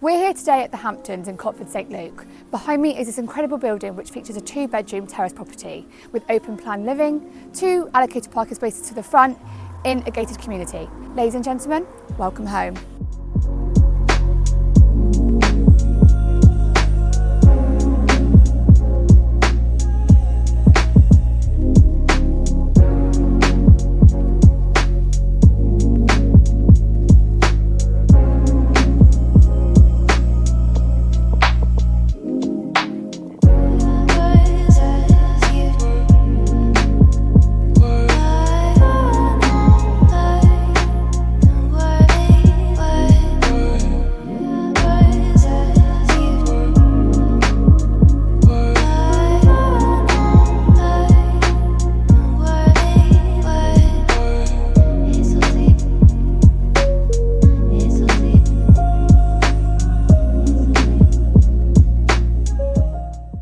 We're here today at the Hamptons in Cotford, St Luke. Behind me is this incredible building which features a 2-bedroom terrace property with open plan living, 2 allocated parking spaces to the front in a gated community. Ladies and gentlemen, welcome home.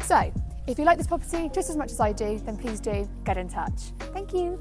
So, if you like this property just as much as I do, then please do get in touch. Thank you.